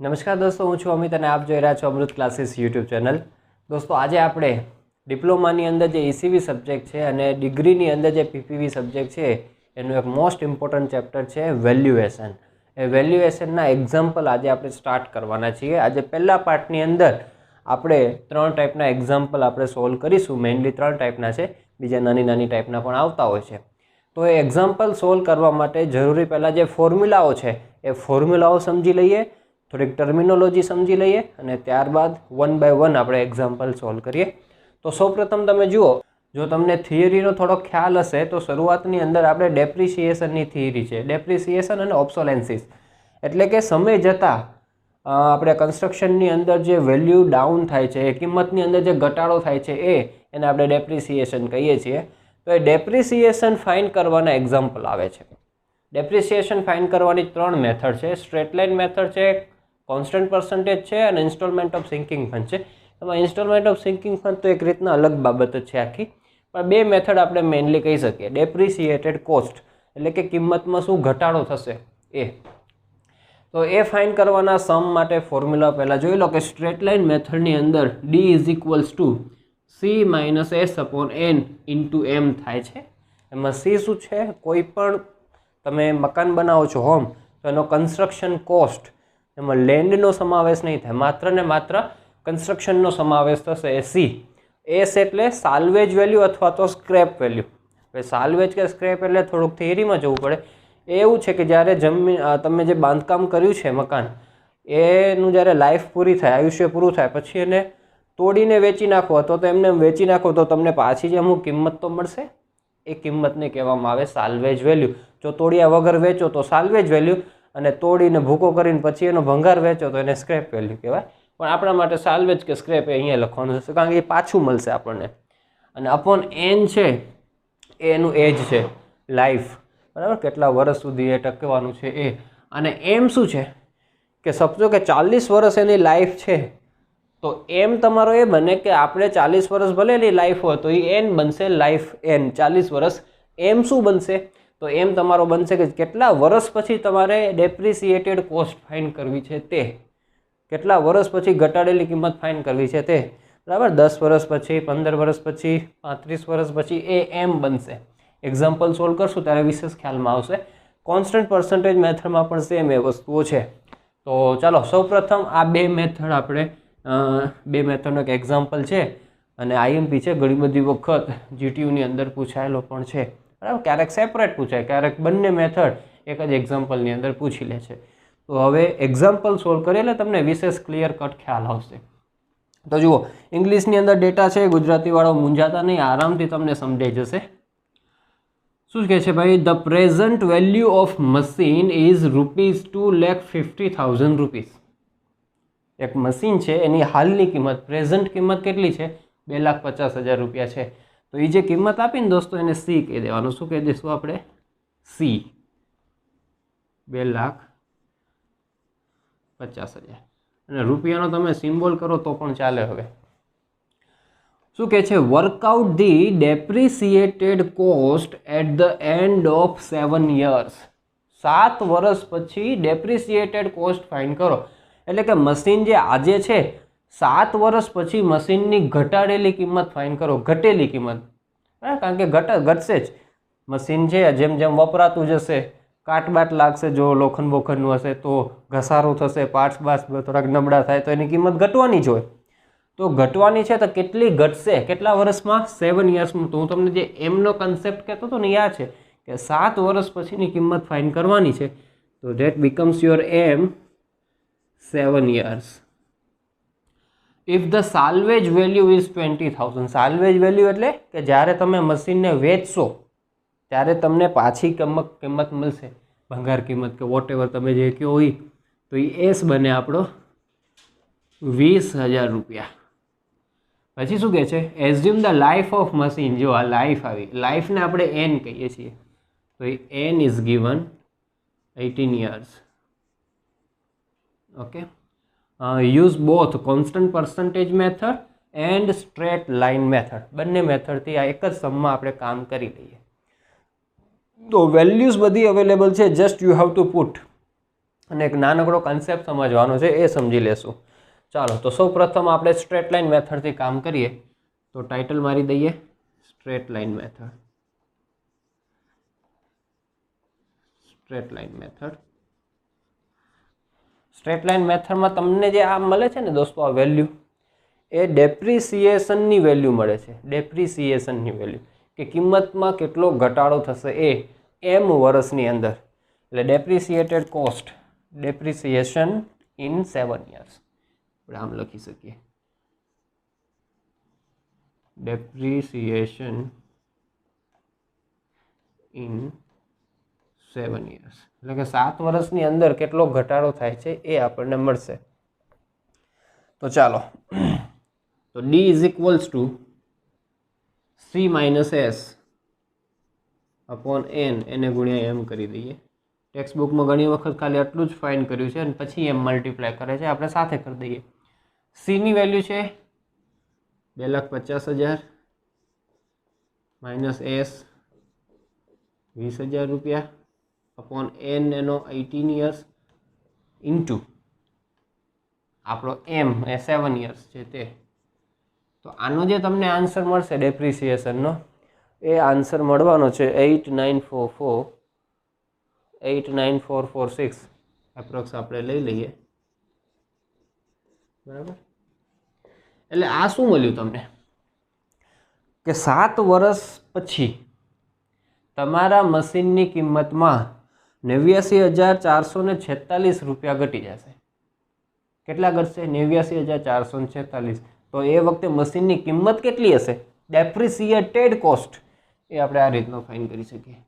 નમસ્કાર દોસ્તો, હું છું અમિત અને આપ જોઈ રહ્યા છો અમૃત ક્લાસીસ યુટ્યુબ ચેનલ. દોસ્તો, આજે આપણે ડિપ્લોમાની અંદર જે ECV સબ્જેક્ટ છે અને ડિગ્રીની અંદર જે PPV સબ્જેક્ટ છે એનું એક મોસ્ટ ઇમ્પોર્ટન્ટ ચેપ્ટર છે વેલ્યુએશન. એ વેલ્યુએશનના એક્ઝામ્પલ આજે આપણે સ્ટાર્ટ કરવાના છીએ. આજે પહેલા પાર્ટની અંદર આપણે 3 ટાઈપના એક્ઝામ્પલ આપણે સોલ્વ કરીશું. મેઇનલી 3 ટાઈપના છે, બીજા નાની નાની ટાઈપના પણ આવતા હોય છે. તો એ એક્ઝામ્પલ સોલ્વ કરવા માટે જરૂરી પહેલાં જે ફોર્મ્યુલાઓ છે એ ફોર્મ્યુલાઓ સમજી લઈએ, થોડીક ટર્મિનોલોજી સમજી લઈએ અને ત્યારબાદ 1 by 1 આપણે એક્ઝામ્પલ સોલ્વ કરીએ. તો સૌપ્રથમ તમે જુઓ, જો તમને થિયરીનો થોડો ખ્યાલ હશે તો શરૂઆતની અંદર આપણે ડેપ્રિસિએશનની થિયરી છે. ડેપ્રિસિએશન અને ઓબ્સોલેન્સીસ એટલે કે સમય જતાં આપણે કન્સ્ટ્રક્શનની અંદર જે વેલ્યુ ડાઉન થાય છે, એ કિંમતની અંદર જે ઘટાડો થાય છે એને આપણે ડેપ્રિસિએશન કહીએ છીએ. તો એ ડેપ્રિસિએશન ફાઇન્ડ કરવાના એક્ઝામ્પલ આવે છે. ડેપ્રિસિએશન ફાઇન્ડ કરવાની 3 મેથડ છે. સ્ટ્રેટ લાઇન મેથડ છે, કોન્સ્ટન્ટ પર્સન્ટેજ છે અને ઇન્સ્ટોલમેન્ટ ઓફ સિંકિંગ ફંડ છે. એમાં ઇન્સ્ટોલમેન્ટ ઓફ સિંકિંગ ફંડ તો એક રીતના અલગ બાબત જ છે આખી, પણ 2 મેથડ આપણે મેઇનલી કહી શકીએ. ડેપ્રિસિએટેડ કોસ્ટ એટલે કે કિંમતમાં શું ઘટાડો થશે એ. તો એ ફાઇન્ડ કરવાના સમ માટે ફોર્મ્યુલા પહેલાં જોઈ લો કે સ્ટ્રેટ લાઇન મેથડની અંદર D = C - S/N × M થાય છે. એમાં C શું છે? કોઈ પણ તમે મકાન બનાવો છો હોમ, તો એનો કન્સ્ટ્રક્શન કોસ્ટ, એમાં લેન્ડનો સમાવેશ નહીં થાય, માત્ર ને માત્ર કન્સ્ટ્રક્શનનો સમાવેશ થશે. એ C. S એટલે સાલ્વેજ વેલ્યુ અથવા તો સ્ક્રેપ વેલ્યુ. હવે સાલ્વેજ કે સ્ક્રેપ એટલે થોડુંક થિયરીમાં જવું પડે. એવું છે કે જ્યારે તમે જે બાંધકામ કર્યું છે મકાન, એનું જ્યારે લાઈફ પૂરી થાય, આયુષ્ય પૂરું થાય, પછી એને તોડીને વેચી નાખો અથવા તો એમને વેચી નાખો તો તમને પાછી જે અમુક કિંમત તો મળશે. એ કિંમતને કહેવામાં આવે સાલ્વેજ વેલ્યુ. જો તોડ્યા વગર વેચો તો સાલ્વેજ વેલ્યુ, અને તોડીને ભૂકો કરીને પછી એનો ભંગાર વેચો તો એને સ્ક્રેપ વેલ્યુ કહેવાય. પણ આપણા માટે સાલ્વેજ કે સ્ક્રેપ એ અહીંયા લખવાનું થશે, કારણ કે એ પાછું મળશે આપણને. અને અપોન N છે એ એનું એજ છે, લાઈફ, બરાબર, કેટલા વર્ષ સુધી એ ટકવાનું છે એ. અને M શું છે કે સમજો કે 40 વર્ષ એની લાઈફ છે, તો M તમારો એ બને કે આપણે 40 વર્ષ ભલે એની લાઈફ હોય તો એ N બનશે, લાઈફ N 40 વર્ષ. M શું બનશે? તો M તમારો બનશે કે કેટલા વર્ષ પછી તમારે ડેપ્રિસિએટેડ કોસ્ટ ફાઇન્ડ કરવી છે તે, કેટલા વર્ષ પછી ઘટાડેલી કિંમત ફાઇન્ડ કરવી છે તે, બરાબર. 10 વર્ષ પછી, 15 વર્ષ પછી, 35 વર્ષ પછી, એ M બનશે. એક્ઝામ્પલ સોલ્વ કરશું ત્યારે વિશેષ ખ્યાલમાં આવશે. કોન્સ્ટન્ટ પર્સન્ટેજ મેથડમાં પણ સેમ એ વસ્તુઓ છે. તો ચાલો સૌપ્રથમ આ 2 મેથડ આપણે 2 મેથડનો એક એક્ઝામ્પલ છે અને IMP છે. ઘણી બધી વખત GTUની અંદર પૂછાયેલો પણ છે, બરાબર. ક્યારેક સેપરેટ પૂછાય, ક્યારેક બંને મેથડ એક જ એક્ઝામ્પલની અંદર પૂછી લે છે. તો હવે એક્ઝામ્પલ સોલ્વ કરીએ એટલે તમને વિશેષ ક્લિયર કટ ખ્યાલ આવશે. તો જુઓ, ઇંગ્લિશની અંદર ડેટા છે, ગુજરાતીવાળો મૂંઝાતા નહીં, આરામથી તમને સમજાઈ જશે. શું કહે છે ભાઈ? The present value of machine is ₹2,50,000. એક મશીન છે એની હાલની કિંમત, પ્રેઝન્ટ કિંમત કેટલી છે? ₹2,50,000 છે. તો એ જે કિંમત આપીને દોસ્તો એને C કહી દેવાનું. શું કહી દઈશું આપણે? C. 2,50,000. અને રૂપિયાનો તમે સિમ્બોલ કરો તો પણ ચાલે. હવે શું કહે છે? Work out the depreciated cost at the end of 7 years. 7 વર્ષ પછી ડેપ્રિસિએટેડ કોસ્ટ ફાઇન્ડ કરો. એટલે કે મશીન જે આજે છે, 7 વર્ષ પછી મશીનની ઘટાડેલી કિંમત ફાઇન્ડ કરો. ઘટેલી કિંમત, બરાબર, કારણ કે ઘટશે જ. મશીન છે જેમ જેમ વપરાતું જશે, કાટબાટ લાગશે, જો લોખંડ બોખંડનું હશે તો ઘસારો થશે, પાર્ટ્સ બાર્ટ્સ થોડાક નબળા થાય તો એની કિંમત ઘટવાની જ હોય. તો ઘટવાની છે તો કેટલી ઘટશે? કેટલા વર્ષમાં? 7 yearsમાં. તો હું તમને જે એમનો કન્સેપ્ટ કહેતો હતો ને, યાદ છે કે 7 વર્ષ પછીની કિંમત ફાઇન્ડ કરવાની છે. તો that becomes your M 7 years. If the salvage value is 20,000. Salvage value એટલે કે જ્યારે તમે મશીનને વેચશો ત્યારે તમને પાછી કિંમત મળશે, ભંગાર કિંમત કે વોટ એવર તમે જે કહો હોય. તો એ S બને આપણો ₹20,000. પછી શું કહે છે? Assume the life of machine. જો આ લાઈફ આવી, લાઈફને આપણે N કહીએ છીએ, તો એ N is given 18 years. Okay. Use both constant percentage method and straight line method. બંને મેથડથી આ એક જ સમમાં આપણે કામ કરી લઈએ. તો વેલ્યુઝ બધી અવેલેબલ છે, just you have to put અને એક નાનકડો કન્સેપ્ટ સમજવાનો છે, એ સમજી લેશું. ચાલો, તો સૌ પ્રથમ આપણે સ્ટ્રેટ લાઇન મેથડથી કામ કરીએ. તો ટાઇટલ મારી દઈએ straight line method. Straight line method. Straight line મેથડમાં તમને જે આ મળે છે ને દોસ્તો, આ વેલ્યુ, એ ડેપ્રિસિએશનની વેલ્યુ મળે છે. ડેપ્રિસિએશનની વેલ્યુ કે કિંમતમાં કેટલો ઘટાડો થશે એ એમ વર્ષની અંદર. એટલે ડેપ્રિસિએટેડ કોસ્ટ, ડેપ્રિસિએશન ઇન 7 years આપણે આમ લખી શકીએ. ડેપ્રિસિએશન ઇન 7 years એટલે કે 7 વર્ષની અંદર કેટલો ઘટાડો થાય છે એ આપણને મળશે. તો ચાલો, તો D is equals to C minus S upon N, એને ગુણ્યા એમ કરી દઈએ. ટેક્સ્ટ બુકમાં ઘણી વખત ખાલી આટલું જ ફાઇન કર્યું છે અને પછી એમ મલ્ટીપ્લાય કરે છે, આપણે સાથે કરી દઈએ. Cની વેલ્યુ છે 2,50,000 માઇનસ S 20,000 રૂપિયા અપોન N એનો 18 years ઇન્ટુ આપણો M એ 7 years છે તે. તો આનો જે તમને આન્સર મળશે ડેપ્રિસિએશનનો, એ આન્સર મળવાનો છે 89446 એપ્રોક્સ આપણે લઈ લઈએ. બરાબર. એટલે આ શું મળ્યું તમને કે 7 વર્ષ પછી તમારા મશીનની કિંમતમાં 89,446 રૂપિયા ઘટી જશે. કેટલા ઘટશે? 89,446. તો એ વખતે મશીનની કિંમત કેટલી હશે? ડેપ્રિસિએટેડ કોસ્ટ, એ આપણે આ રીતનો ફાઇન કરી શકીએ.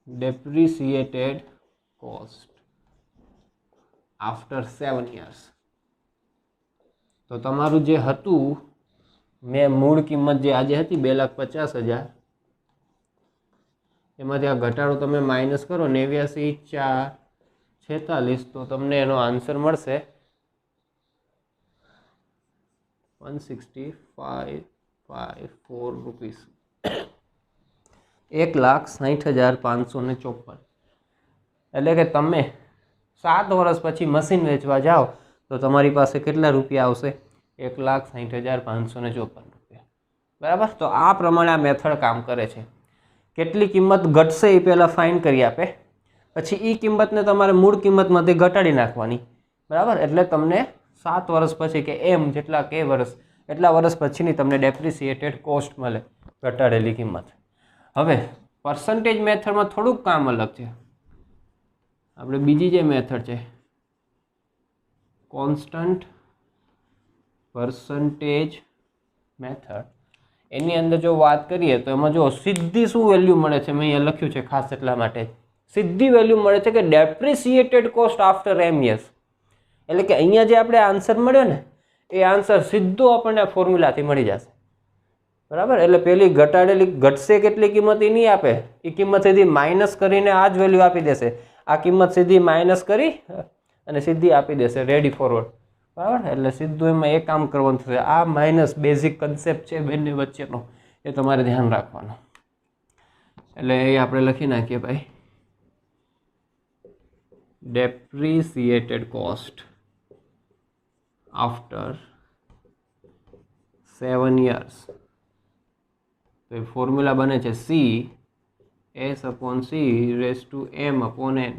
ડેપ્રિસિએટેડ કોસ્ટ આફ્ટર 7 years. તો તમારું જે હતું, મેં મૂળ કિંમત જે આજે હતી 2,50,000, એમાંથી આ ઘટાડો તમે માઇનસ કરો 89,446, તો તમને એનો આન્સર મળશે 165,504 રૂપીસ. 1,60,554. એટલે કે તમે 7 વર્ષ પછી મશીન વેચવા જાઓ તો તમારી પાસે કેટલા રૂપિયા આવશે? 1,60,554 રૂપિયા. બરાબર. તો આ પ્રમાણે આ મેથડ કામ કરે છે. કેટલી કિંમત ઘટશે એ પહેલાં ફાઇન કરી આપે, પછી એ કિંમતને તમારે મૂળ કિંમતમાંથી ઘટાડી નાખવાની. બરાબર. એટલે તમને 7 વર્ષ પછી કે એમ જેટલા કે વર્ષ, એટલા વર્ષ પછીની તમને ડેપ્રિસિએટેડ કોસ્ટ મળે, ઘટાડેલી કિંમત. હવે પર્સન્ટેજ મેથડમાં થોડુંક કામ અલગ છે. આપણે બીજી જે મેથડ છે કોન્સ્ટન્ટ પર્સન્ટેજ મેથડ, એની અંદર જો વાત કરીએ તો એમાં જો સીધી શું વેલ્યુ મળે છે, મેં અહીંયા લખ્યું છે ખાસ એટલા માટે, સીધી વેલ્યુ મળે છે કે ડેપ્રિસિએટેડ કોસ્ટ આફ્ટર એમ યર્સ. એટલે કે અહીંયા જે આપણે આન્સર મળ્યો ને, એ આન્સર સીધો આપણને ફોર્મ્યુલાથી મળી જશે. બરાબર. એટલે પેલી ઘટાડેલી ઘટશે કેટલી કિંમત એ નહીં આપે, એ કિંમત સીધી માઇનસ કરીને આ જ વેલ્યુ આપી દેશે. આ કિંમત સીધી માઇનસ કરી અને સીધી આપી દેશે રેડી ફોરવર્ડ. બરાબર. એટલે સીધું એમાં એ કામ કરવાનું થશે. આ માઇનસ બેઝિક કન્સેપ્ટ છે બંને વચ્ચેનો, એ તમારે ધ્યાન રાખવાનો. એટલે એ આપણે લખી નાખીએ ભાઈ, depreciated cost after 7 years. તો એ ફોર્મ્યુલા બને છે C S upon C raised to M upon N.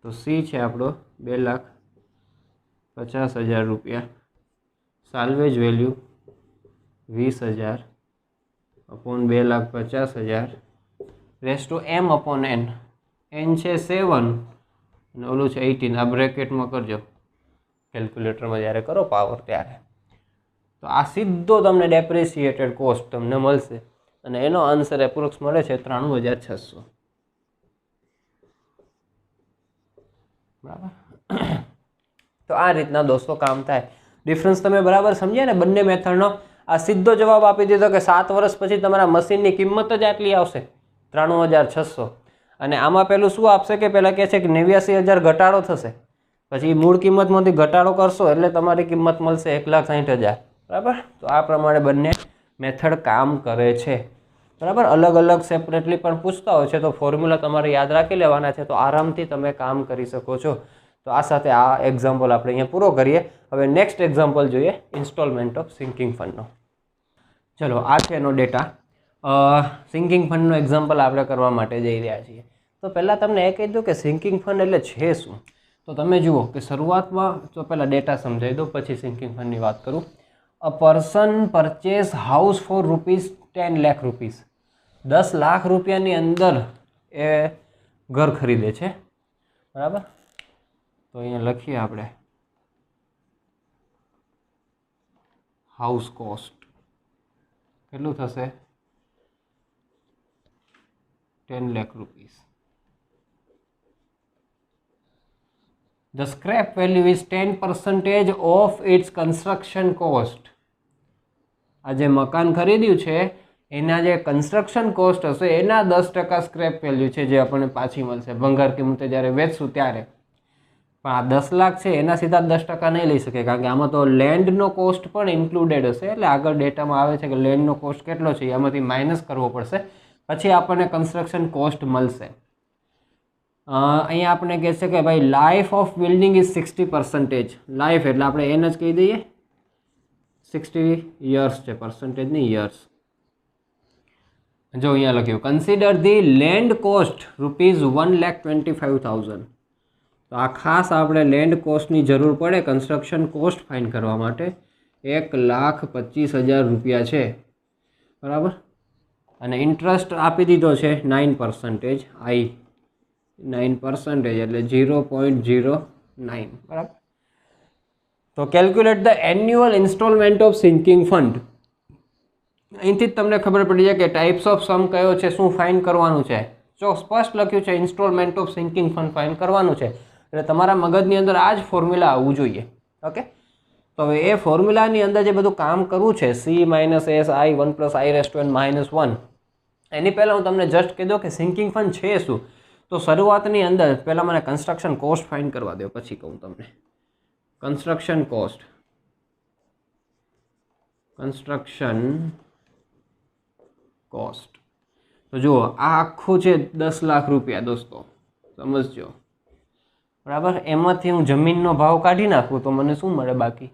તો C છે આપણો 2,50,000 રૂપિયા, salvage value 20,000 upon 2,50,000 rest to M upon N. N છે 7 અને ઓલું છે 18. આ બ્રેકેટમાં કરજો કેલ્ક્યુલેટરમાં જ્યારે કરો પાવર ત્યારે. તો આ સીધો તમને ડેપ્રિસિએટેડ કોસ્ટ તમને મળશે અને એનો આન્સર એપ્રોક્સ મળે છે 93,600. બરાબર. તો આ રીતના દોસ્તો કામ થાય. ડિફરન્સ તમે બરાબર સમજ્યા ને બંને મેથડનો? આ સીધો જવાબ આપી દીધો કે 7 વર્ષ પછી તમારા મશીનની કિંમત જ આટલી આવશે 93,600. અને આમાં પેલું શું આપશે કે પહેલાં કહે છે કે 89,000 ઘટાડો થશે, પછી મૂળ કિંમતમાંથી ઘટાડો કરશો એટલે તમારી કિંમત મળશે 1,60,000. બરાબર. તો આ પ્રમાણે બંને મેથડ કામ કરે છે. બરાબર. અલગ અલગ સેપરેટલી પણ પૂછતા હોય છે, તો ફોર્મ્યુલા તમારે યાદ રાખી લેવાના છે, તો આરામથી તમે કામ કરી શકો છો. તો આ સાથે આ એક્ઝામ્પલ આપણે અહીંયા પૂરો કરીએ. હવે નેક્સ્ટ એક્ઝામ્પલ જોઈએ ઇન્સ્ટોલમેન્ટ ઓફ સિંકિંગ ફંડનો. ચલો, આ છે એનો ડેટા. સિંકિંગ ફંડનો એક્ઝામ્પલ આપણે કરવા માટે જઈ રહ્યા છીએ. તો પહેલાં તમને એ કહી દઉં કે સિંકિંગ ફંડ એટલે છે શું. તો તમે જુઓ કે શરૂઆતમાં તો પહેલાં ડેટા સમજાવી દો, પછી સિંકિંગ ફંડની વાત કરું. A person purchase house for ₹10 lakh. 10 lakh રૂપિયાની અંદર એ ઘર ખરીદે છે. બરાબર. તો અહીંયા લખીએ આપણે હાઉસ કોસ્ટ કેટલું થશે? 10 lakh rupees. The scrap value is 10% of its construction cost. આ જે મકાન ખરીદ્યું છે એના જે કન્સ્ટ્રક્શન કોસ્ટ હશે એના 10% સ્ક્રેપ વેલ્યુ છે, જે આપણને પાછી મળશે ભંગાર કિંમતે જ્યારે વેચશું ત્યારે. પણ આ 10 લાખ છે એના સીધા 10% નહીં લઈ શકે, કારણ કે આમાં તો લેન્ડનો કોસ્ટ પણ ઇન્ક્લુડેડ હશે. એટલે આગળ ડેટામાં આવે છે કે લેન્ડનો કોસ્ટ કેટલો છે એમાંથી માઇનસ કરવો પડશે, પછી આપણને કન્સ્ટ્રક્શન કોસ્ટ મળશે. અહીંયા આપણે કહે છે કે ભાઈ life of building is 60%. Life એટલે આપણે એને જ કહી દઈએ 60 યર્સ છે, પર્સન્ટેજ નહીં યર્સ. જો અહીંયા લખ્યું કન્સિડર ધી લેન્ડ કોસ્ટ ₹1,25,000. તો આ ખાસ આપણે લેન્ડ કોસ્ટની જરૂર પડે કન્સ્ટ્રક્શન કોસ્ટ ફાઇન્ડ કરવા માટે. 1,25,000 રૂપિયા છે. બરાબર. અને ઇન્ટરેસ્ટ આપી દીધો છે 9%. 9% એટલે 0.09. બરાબર. તો calculate the annual installment of sinking fund. અહીંથી જ તમને ખબર પડી જાય કે ટાઈપ્સ ઓફ સમ કયો છે, શું ફાઇન કરવાનું છે. જો સ્પષ્ટ લખ્યું છે installment of sinking fund fine કરવાનું છે, એટલે તમારા મગજની અંદર આ જ ફોર્મ્યુલા આવવું જોઈએ. ઓકે. તો હવે એ ફોર્મ્યુલાની અંદર જે બધું કામ કરવું છે C - S I 1 + I -1, એની પહેલાં હું તમને જસ્ટ કહી દઉં કે સિંકિંગ ફંડ છે શું. તો શરૂઆતની અંદર પહેલાં મને કન્સ્ટ્રક્શન કોસ્ટ ફાઇન કરવા દો, પછી કહું તમને. કન્સ્ટ્રક્શન કોસ્ટ તો જુઓ આ આખું છે 10 લાખ રૂપિયા દોસ્તો, સમજજો. બરાબર. એમાંથી હું જમીનનો ભાવ કાઢી નાખું તો મને શું મળે બાકી?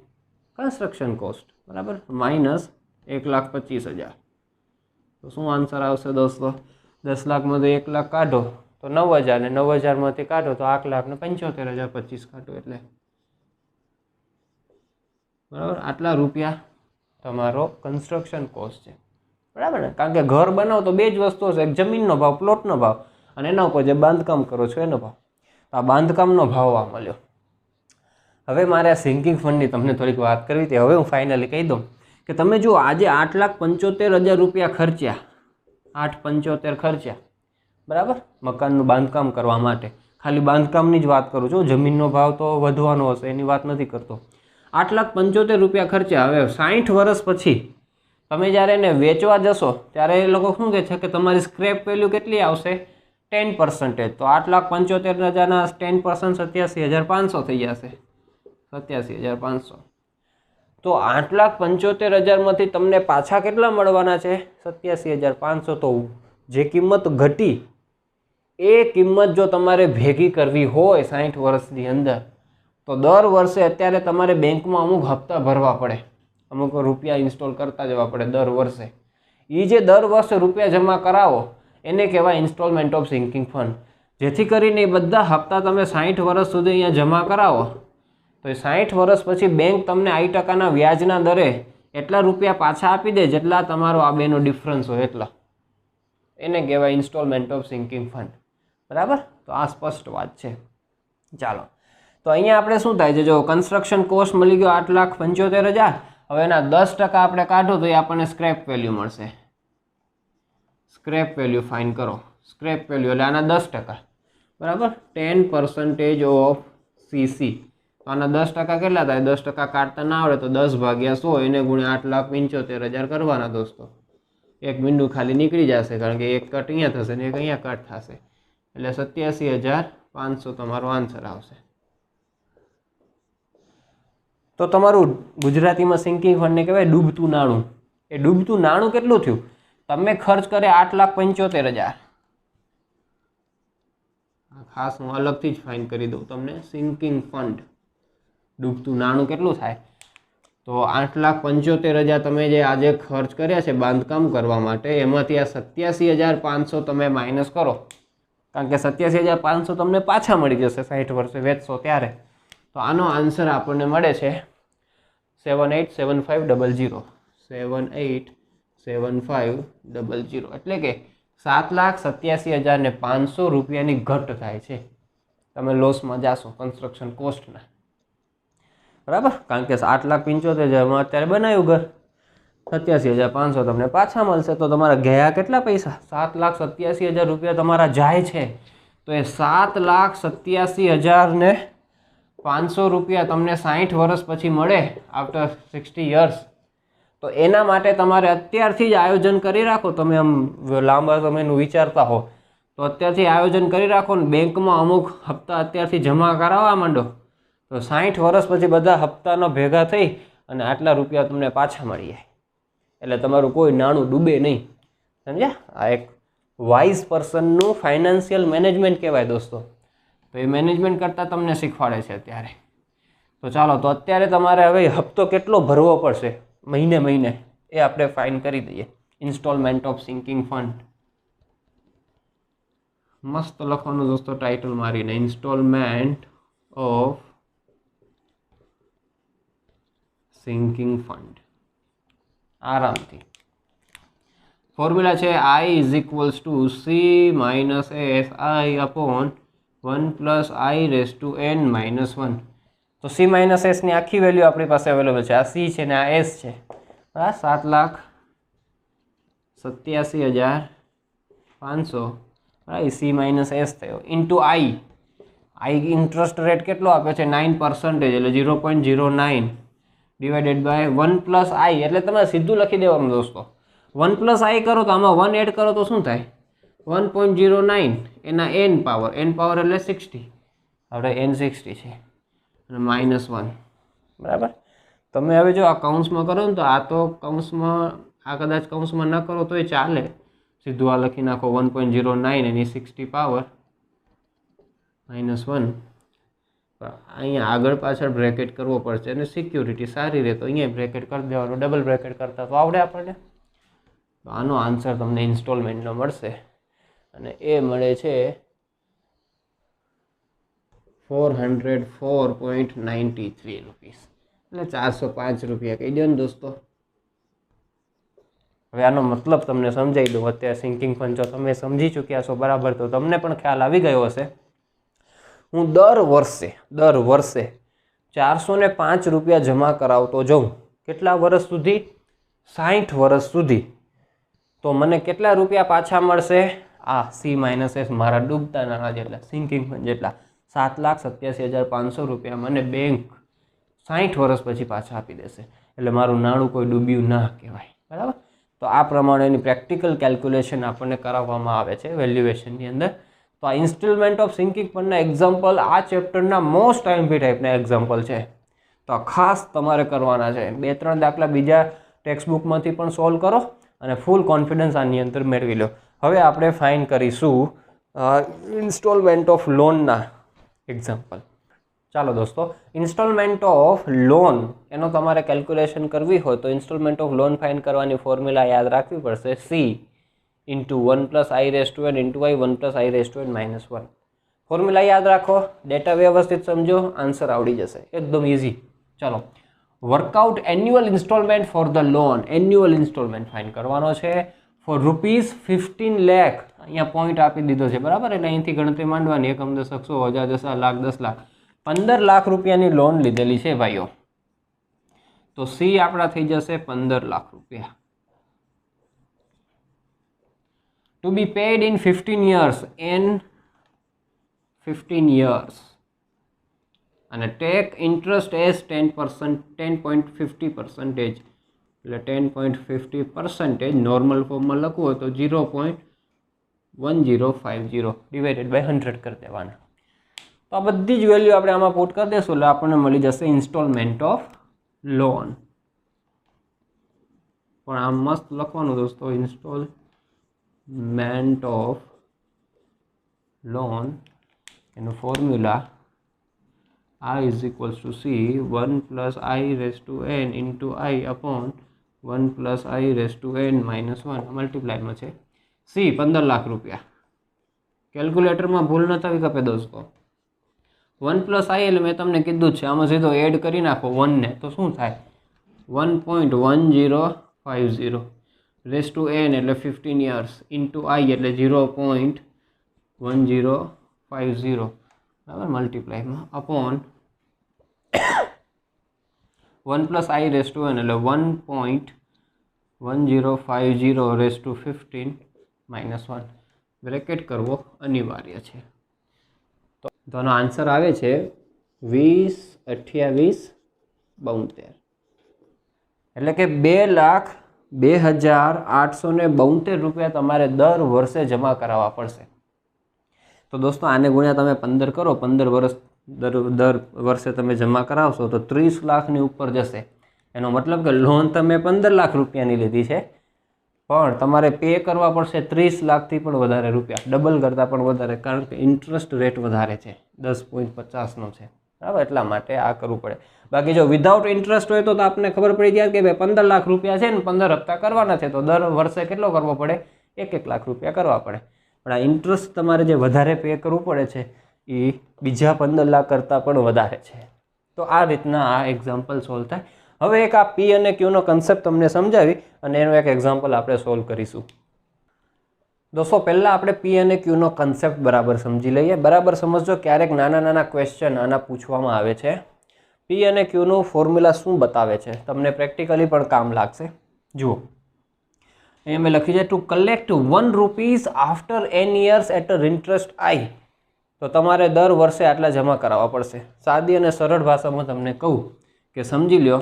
Construction cost. બરાબર. માઇનસ 1,25,000. તો શું આન્સર આવશે દોસ્તો? 10 લાખમાં તો 1 લાખ કાઢો તો 9,000, ને 9,000માંથી કાઢો તો 8,75,025 કાઢો એટલે બરાબર આટલા રૂપિયા તમારો કન્સ્ટ્રક્શન કોસ્ટ છે. બરાબર ને? કારણ કે ઘર બનાવો તો બે જ વસ્તુઓ છે, એક જમીનનો ભાવ, પ્લોટનો ભાવ, અને એના ઉપર જે બાંધકામ કરો છો એનો ભાવ. તો આ બાંધકામનો ભાવ આ મળ્યો. હવે મારે આ સિંકિંગ ફંડની તમને થોડીક વાત કરવી હતી. હવે હું ફાઇનલી કહી દઉં કે તમે જુઓ આજે 8,75,000 રૂપિયા ખર્ચ્યા. 8,75,000 ખર્ચ્યા. બરાબર. મકાનનું બાંધકામ કરવા માટે. ખાલી બાંધકામની જ વાત કરું છું, જમીનનો ભાવ તો વધવાનો હશે એની વાત નથી કરતો. 8,75,000 રૂપિયા ખર્ચ્યા. હવે 60 વર્ષ પછી તમે જ્યારે એને વેચવા જશો ત્યારે એ લોકો શું કહે છે કે તમારી સ્ક્રેપ વેલ્યુ કેટલી આવશે? 10%. તો 8,75,000ના 10% 87,500 થઈ જશે. 87,500. તો 8,75,000માંથી તમને પાછા કેટલા મળવાના છે? 87,500. તો જે કિંમત ઘટી એ કિંમત જો તમારે ભેગી કરવી હોય 60 વર્ષની અંદર, તો દર વર્ષે અત્યારે તમારે બેંકમાં અમુક હપ્તા ભરવા પડે, અમુક રૂપિયા ઇન્સ્ટોલ કરતા જવા પડે દર વર્ષે. એ જે દર વર્ષે રૂપિયા જમા કરાવો એને કહેવાય ઇન્સ્ટોલમેન્ટ ઓફ સિંકિંગ ફંડ. જેથી કરીને એ બધા હપ્તા તમે 60 વર્ષ સુધી અહીંયા જમા કરાવો તો એ 60 વર્ષ પછી બેંક તમને 8% વ્યાજના દરે એટલા રૂપિયા પાછા આપી દે જેટલા તમારો આ બેનો ડિફરન્સ હોય એટલા. એને કહેવાય ઇન્સ્ટોલમેન્ટ ઓફ સિંકિંગ ફંડ. બરાબર. તો આ સ્પષ્ટ વાત છે. ચાલો, તો અહીંયા આપણે શું થાય છે, જો કન્સ્ટ્રક્શન કોસ્ટ મળી ગયો 8,75,000. હવે એના 10% આપણે કાઢો તો એ આપણને સ્ક્રેપ વેલ્યુ મળશે. સ્ક્રેપ વેલ્યુ ફાઇન કરો. સ્ક્રેપ વેલ્યુ એટલે આના 10%. બરાબર. 10% ઓફ CC. તો આના 10% કેટલા થાય? 10% કાઢતા ના આવડે તો 10/100 એને ગુણ્યા 8,75,000 કરવાના દોસ્તો. એક બિંદુ ખાલી નીકળી જશે, કારણ કે એક કટ અહીંયા થશે ને એક અહીંયા કટ થશે, એટલે 87,500 તમારો આન્સર આવશે. તો તમારું ગુજરાતીમાં સિંકિંગ ફંડને કહેવાય ડૂબતું નાણું. એ ડૂબતું નાણું કેટલું થયું? તમે ખર્ચ કરે 8,75,000, ખાસ હું અલગથી જ ફાઇન કરી દઉં તમને, સિંકિંગ ફંડ ડૂબતું નાણું કેટલું થાય, તો 8,75,000 તમે જે આજે ખર્ચ કર્યા છે બાંધકામ કરવા માટે, એમાંથી આ 87,500 તમે માઇનસ કરો, કારણ કે 87,500 તમને પાછા મળી જશે 60 વર્ષે વેચશો ત્યારે. તો આનો આન્સર આપણને મળે છે 787500, 787500, એટલે કે 7,87,500 રૂપિયાની ઘટ થાય છે. તમે લોસમાં જાશો કન્સ્ટ્રક્શન કોસ્ટના, બરાબર, કારણ કે 8,75,000 અત્યારે બનાવ્યું ઘર, 87,500 તમને પાછા મળશે. તો તમારા ગયા કેટલા પૈસા? 7,87,000 રૂપિયા તમારા જાય છે. તો એ 7,87,500 રૂપિયા તમને 60 વર્ષ પછી મળે, આફ્ટર 60 યર્સ. તો એના માટે તમારે અત્યારથી જ આયોજન કરી રાખો. તમે આમ લાંબા સમયનું વિચારતા હો તો અત્યારથી આયોજન કરી રાખો ને બેંકમાં અમુક હપ્તા અત્યારથી જમા કરાવવા માંડો, તો 60 વર્ષ પછી બધા હપ્તાનો ભેગા થઈ અને આટલા રૂપિયા તમને પાછા મળી જાય. એટલે તમારું કોઈ નાણું ડૂબે નહીં, સમજ્યા? આ એક વાઇઝ પર્સનનું ફાઇનાન્શિયલ મેનેજમેન્ટ કહેવાય દોસ્તો. તો એ મેનેજમેન્ટ કરતાં તમને શીખવાડે છે અત્યારે. તો ચાલો, તો અત્યારે તમારે હવે હપ્તો કેટલો ભરવો પડશે મહિને મહિને એ આપણે ફાઇન કરી દઈએ. ઇન્સ્ટોલમેન્ટ ઓફ સિંકિંગ ફંડ, મસ્ત લખવાનું દોસ્તો ટાઇટલ મારીને, ઇન્સ્ટોલમેન્ટ ઓફ સિંકિંગ ફંડ. આરામથી ફોર્મ્યુલા છે I is equals to C minus S I upon 1 + i⁻n-1. તો C માઇનસ એસની આખી વેલ્યુ આપણી પાસે અવેલેબલ છે. આ C છે ને આ S છે. હા, 7,87,500 C માઇનસ એસ થયો ઇન્ટુ I. ઇન્ટરેસ્ટ રેટ કેટલો આપે છે? 9%, એટલે 0.09 ડિવાઇડેડ બાય 1 + i, એટલે તમારે સીધું લખી દેવાનું દોસ્તો. 1 + i કરો તો આમાં 1 એડ કરો તો શું થાય? 1.09 એના n પાવર એટલે 60, આપણે n 60 છે અને -1, બરાબર. તમે હવે જો આ કૌંસમાં કરો ને તો આ તો કૌંસમાં, આ કદાચ કૌંસમાં ન કરો તોય ચાલે, સીધું આ લખી નાખો 1.09 એની 60 પાવર -1. અહીંયા આગળ પાછળ બ્રેકેટ કરવો પડશે અને સિક્યુરિટી સારી રહે તો અહીંયા બ્રેકેટ કરી દેવાનું, ડબલ બ્રેકેટ કરતા તો આવડે આપણને. તો આનો આન્સર તમને ઇન્સ્ટોલમેન્ટનો મળશે અને એ મળે છે 404.93 રૂપીસ, એટલે 405 રૂપિયા કહી દો ને દોસ્તો. હવે આનો મતલબ તમને સમજાવી દઉં. અત્યારે સિંકિંગ ફંડ જો તમે સમજી ચૂક્યા છો બરાબર, તો તમને પણ ખ્યાલ આવી ગયો હશે. હું દર વર્ષે 405 રૂપિયા જમા કરાવતો જાઉં. કેટલા વર્ષ સુધી? 60 વર્ષ સુધી. તો મને કેટલા રૂપિયા પાછા મળશે? આ C માઇનસ એસ, મારા ડૂબતા નાણાં જેટલા, સિંકિંગ ફંડ જેટલા 7,87,500 રૂપિયા મને બેંક 60 વર્ષ પછી પાછા આપી દેશે. એટલે મારું નાણું કોઈ ડૂબ્યું ના કહેવાય, બરાબર. તો આ પ્રમાણેની પ્રેક્ટિકલ કેલ્ક્યુલેશન આપણને કરાવવામાં આવે છે વેલ્યુએશનની અંદર. તો આ ઇન્સ્ટોલમેન્ટ ઓફ સિંકિંગ ફંડના એક્ઝામ્પલ આ ચેપ્ટરના મોસ્ટ આઈએમપી ટાઈપના એક્ઝામ્પલ છે. તો ખાસ તમારે કરવાના છે. 2-3 દાખલા બીજા ટેક્સ્ટ બુકમાંથી પણ સોલ્વ કરો અને ફૂલ કોન્ફિડન્સ આની અંદર મેળવી લો. હવે આપણે ફાઇન કરીશું ઇન્સ્ટોલમેન્ટ ઓફ લોનના એક્ઝામ્પલ. ચાલો દોસ્તો, ઇન્સ્ટોલમેન્ટ ઓફ લોન એનો તમારે કેલ્ક્યુલેશન કરવી હોય તો ઇન્સ્ટોલમેન્ટ ઓફ લોન ફાઇન કરવાની ફોર્મ્યુલા યાદ રાખવી પડશે. C into 1 + i⁻n into i 1 + i⁻n-1. Formula યાદ રાખો, ડેટા વ્યવસ્થિત સમજો, આન્સર આવડી જશે. એકદમ ઇઝી. ચાલો, workout annual installment for the loan. Annual installment fine કરવાનો છે ફોર ₹15 લાખ. અહીંયા પોઈન્ટ આપી દીધો છે, બરાબર. એટલે અહીંથી ગણતરી માંડવાની. એકમ દશક 100, હજાર, 10 લાખ, 10 લાખ, 15 લાખ રૂપિયાની લોન લીધેલી છે ભાઈઓ. તો C આપણા થઈ જશે 15 લાખ રૂપિયા. To be paid in 15 years, in 15 years. અને ટેક ઇન્ટરેસ્ટ એઝ 10%, 10.50%, એટલે 10.50% નોર્મલ ફોર્મમાં લખવું હોય તો 0.1050 ડિવાઇડેડ બાય 100 કરી દેવાના. તો આ બધી જ વેલ્યુ આપણે આમાં પુટ કરી દઈશું એટલે આપણને મળી જશે ઇન્સ્ટોલમેન્ટ ઓફ લોન. પણ આમ મસ્ત લખવાનું દોસ્તો, ઇન્સ્ટોલમેન્ટ ઓફ લોન એનું formula I is equals to C 1 plus I raised to n into I upon 1 plus I raised to n minus 1 મલ્ટીપ્લાયમાં છે C 15 લાખ રૂપિયા. કેલ્ક્યુલેટરમાં ભૂલ ન થવી કપે દોસ્તો. 1 પ્લસ આઈ એટલે મેં તમને કીધું જ છે, આમાં સીધો એડ કરી નાખો 1 ને તો શું થાય 1.1050 રેસ ટુ n એટલે 15 યર્સ ઇન્ટુ આઈ એટલે 0.1050 બરાબર મલ્ટીપ્લાયમાં upon 1 plus I raise to n એટલે 1.1050 રેસ ટુ 15 માઇનસ 1 બ્રેકેટ કરવો અનિવાર્ય છે. તો આનો આન્સર આવે છે 202872 એટલે કે 2,02,872 રૂપિયા તમારે દર વર્ષે જમા કરાવવા પડશે. તો દોસ્તો આને ગુણ્યા તમે 15 કરો, 15 વર્ષ દર વર્ષે તમે જમા કરાવશો તો 30 લાખની ઉપર જશે. એનો મતલબ કે લોન તમે 15 લાખ રૂપિયાની લીધી છે પણ તમારે પે કરવા પડશે 30 લાખથી પણ વધારે રૂપિયા, ડબલ કરતાં પણ વધારે, કારણ કે ઇન્ટરેસ્ટ રેટ વધારે છે 10.50નો છે બરાબર. એટલા માટે આ કરવું પડે. બાકી જો વિધાઉટ ઇન્ટરેસ્ટ હોય તો આપણને ખબર પડી જાય કે ભાઈ 15 લાખ રૂપિયા છે ને 15 હપ્તા કરવાના છે તો દર વર્ષે કેટલો કરવો પડે 1-1 લાખ રૂપિયા કરવા પડે. પણ આ ઇન્ટરેસ્ટ તમારે જે વધારે પે કરવું પડે છે એ બીજા 15 લાખ કરતાં પણ વધારે છે. તો આ રીતના આ એક્ઝામ્પલ સોલ્વ થાય. હવે એક આ પી અને ક્યુનો કન્સેપ્ટ તમને સમજાવી અને એનું એક એક્ઝામ્પલ આપણે સોલ્વ કરીશું. દોસ્તો પહેલાં આપણે પી અને ક્યુનો કન્સેપ્ટ બરાબર સમજી લઈએ. બરાબર સમજજો, ક્યારેક નાના નાના ક્વેશ્ચન આના પૂછવામાં આવે છે. પી અને ક્યુનું ફોર્મ્યુલા શું બતાવે છે તમને પ્રેક્ટિકલી પણ કામ લાગશે. જુઓ અહીંયા મેં લખી છે to collect 1 rupees after n years at interest I. તો તમારે દર વર્ષે આટલા જમા કરાવવા પડશે. સાદી અને સરળ ભાષામાં તમને કહું કે સમજી લ્યો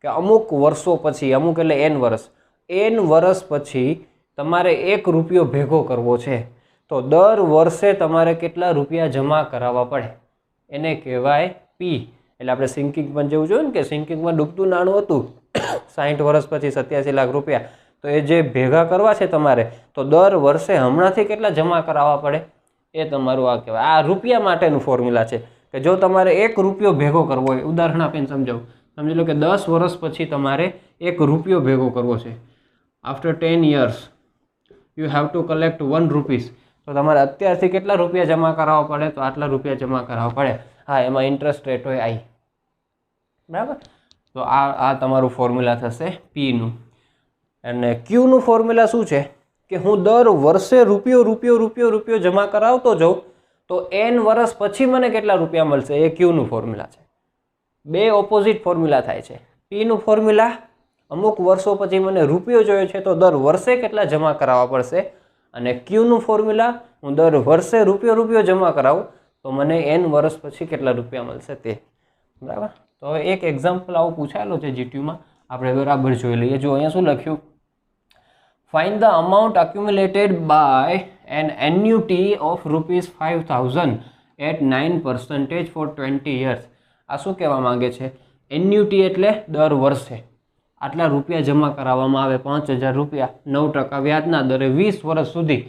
કે અમુક વર્ષો પછી, અમુક એટલે n વર્ષ પછી તમારે 1 રૂપિયો ભેગો કરવો છે તો દર વર્ષે તમારે કેટલા રૂપિયા જમા કરાવવા પડે એને કહેવાય પી. એટલે આપણે સિંકિંગ પણ જેવું જોયું ને કે સિંકિંગમાં ડૂબતું નાણું હતું 60 વર્ષ પછી 87 લાખ રૂપિયા, તો એ જે ભેગા કરવા છે તમારે તો દર વર્ષે હમણાંથી કેટલા જમા કરાવવા પડે એ તમારું આ કહેવાય. આ રૂપિયા માટેનું ફોર્મ્યુલા છે કે જો તમારે 1 રૂપિયો ભેગો કરવો હોય, ઉદાહરણ આપીને સમજાવું, સમજી લો કે 10 વર્ષ પછી તમારે 1 રૂપિયો ભેગો કરવો છે. After 10 years you have to collect 1 rupees. તો તમારે અત્યારથી કેટલા રૂપિયા જમા કરાવવા પડે તો આટલા રૂપિયા જમા કરાવવા પડે. હા, એમાં ઇન્ટરેસ્ટ રેટ હોય આઈ બરાબર. તો આ તમારું ફોર્મ્યુલા થશે પીનું. અને ક્યુનું ફોર્મ્યુલા શું છે કે હું દર વર્ષે રૂપિયો જમા કરાવતો જાઉં તો n વર્ષ પછી મને કેટલા રૂપિયા મળશે એ ક્યુનું ફોર્મ્યુલા છે. બે ઓપોઝિટ ફોર્મ્યુલા થાય છે. પીનું ફોર્મ્યુલા અમુક વર્ષો પછી મને રૂપિયો જોઈએ છે તો દર વર્ષે કેટલા જમા કરાવવા પડશે, અને ક્યુનું ફોર્મ્યુલા હું દર વર્ષે રૂપિયો જમા કરાવું તો મને n વર્ષ પછી કેટલા રૂપિયા મળશે તે બરાબર. તો હવે એક એક્ઝામ્પલ આવું પૂછાયેલો છે જીટીયુમાં, આપણે બરાબર જોઈ લઈએ. જો અહીંયા શું લખ્યું, find the amount accumulated by an annuity of ₹5,000 at 9% for 20 years. આ શું કહેવા માંગે છે, એન્યુટી એટલે દર વર્ષે આટલા રૂપિયા જમા કરાવવામાં આવે 5,000 રૂપિયા 9% વ્યાજના દરે 20 વર્ષ સુધી.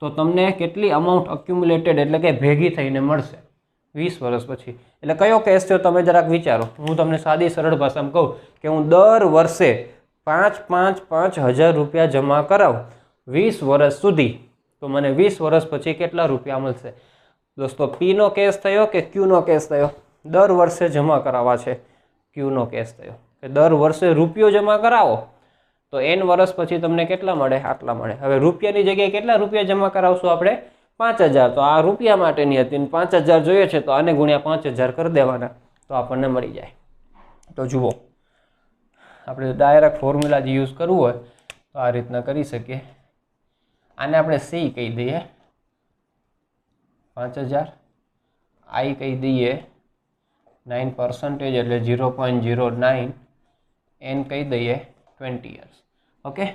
તો તમને કેટલી અમાઉન્ટ અક્યુમ્યુલેટેડ એટલે કે ભેગી થઈને મળશે 20 વર્ષ પછી. એટલે કયો કેસ છે તમે જરાક વિચારો. હું તમને સાદી સરળ ભાષામાં કહું કે હું દર વર્ષે 5,000 રૂપિયા જમા કરાવું 20 વર્ષ સુધી તો મને 20 વર્ષ પછી કેટલા રૂપિયા મળશે. દોસ્તો પીનો કેસ થયો કે ક્યુનો કેસ થયો? દર વર્ષે જમા કરાવવા છે ક્યુનો કેસ થયો કે દર વર્ષે રૂપિયો જમા કરાવો તો n વર્ષ પછી તમને કેટલા મળે, આટલા મળે. હવે રૂપિયાની જગ્યાએ કેટલા રૂપિયા જમા કરાવશું આપણે 5,000. તો આ રૂપિયા માટેની હતી ને 5,000 જોઈએ છે તો આને ગુણ્યા 5,000 કરી દેવાના તો આપણને મળી જાય. તો જુઓ આપણે ડાયરેક્ટ ફોર્મ્યુલા જે યુઝ કરવું હોય તો આ રીતના કરી શકીએ. આને આપણે સી કહી દઈએ 5,000, આઈ કહી દઈએ 9% એટલે 0.09, n કહી દઈએ 20 years. ઓકે,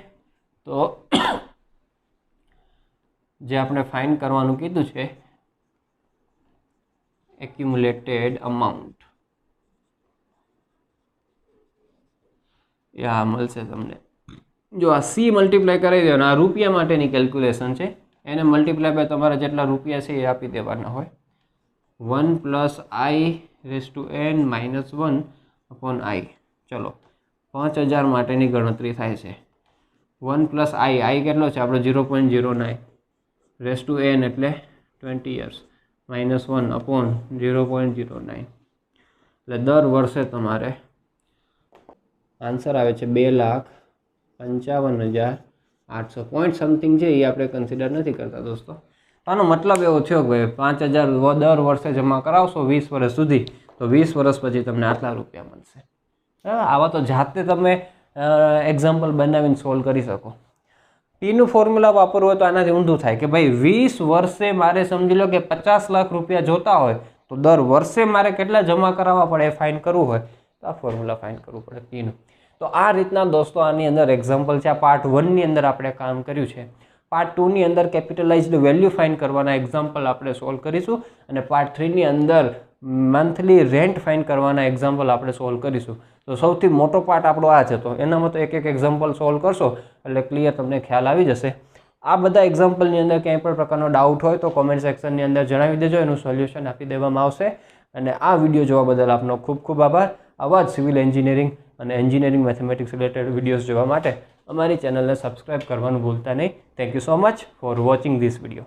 તો જે આપણે ફાઇન્ડ કરવાનું કીધું છે એક્યુમ્યુલેટેડ અમાઉન્ટ એ આ મળશે તમને જો આ સી મલ્ટીપ્લાય કરી દો, આ રૂપિયા માટેની કેલ્ક્યુલેશન છે, એને મલ્ટીપ્લાય બાય તમારા જેટલા રૂપિયા છે એ આપી દેવાના હોય. 1 + i⁻n - 1 / i. ચલો 5000 માટેની ગણતરી થાય છે. 1 + i કેટલો છે આપણો 0.09, n એટલે 20 years -1 / 0.09, એટલે દર વર્ષે તમારે આન્સર આવે છે 2,55,800 પોઈન્ટ સમથિંગ છે, એ આપણે કન્સિડર નથી કરતા દોસ્તો. આનો મતલબ એવો થયો કે ભાઈ 5000 દર વર્ષે જમા કરાવશો 20 વર્ષ સુધી, તો 20 વર્ષ પછી તમને આટલા રૂપિયા મળશે. આવા તો જાતે તમે એક્ઝામ્પલ બનાવીને સોલ્વ કરી શકો. પીનું ફોર્મ્યુલા વાપરવું હોય તો આનાથી ઊંધું થાય કે ભાઈ 20 વર્ષે મારે સમજી લો કે 50 લાખ રૂપિયા જોતા હોય, તો દર વર્ષે મારે કેટલા જમા કરાવવા પડે એ ફાઇન કરવું હોય તો આ ફોર્મ્યુલા ફાઇન કરવું પડે પીનું. તો આ રીતના દોસ્તો આની અંદર એક્ઝામ્પલ છે. આ પાર્ટ 1 ની અંદર આપણે કામ કર્યું છે. પાર્ટ 2 ની અંદર કેપિટલાઇઝડ વેલ્યુ ફાઇન કરવાના એક્ઝામ્પલ આપણે સોલ્વ કરીશું, અને પાર્ટ 3 ની અંદર મંથલી રેન્ટ ફાઇન કરવાના એક્ઝામ્પલ આપણે સોલ્વ કરીશું. તો સૌથી મોટો પાર્ટ આપણો આ જ હતો. એનામાં તો એક એક્ઝામ્પલ સોલ્વ કરશો એટલે ક્લિયર તમને ખ્યાલ આવી જશે. આ બધા એક્ઝામ્પલની અંદર ક્યાંય પણ પ્રકારનો ડાઉટ હોય તો કોમેન્ટ સેક્શનની અંદર જણાવી દેજો, એનું સોલ્યુશન આપી દેવામાં આવશે. અને આ વિડીયો જોવા બદલ આપનો ખૂબ ખૂબ આભાર. આવા જ સિવિલ એન્જિનિયરિંગ અને એન્જિનિયરિંગ મેથેમેટિક્સ રિલેટેડ વિડીયોઝ જોવા માટે અમારી ચેનલને સબસ્ક્રાઇબ કરવાનું ભૂલતા નહીં. Thank you so much for watching this video.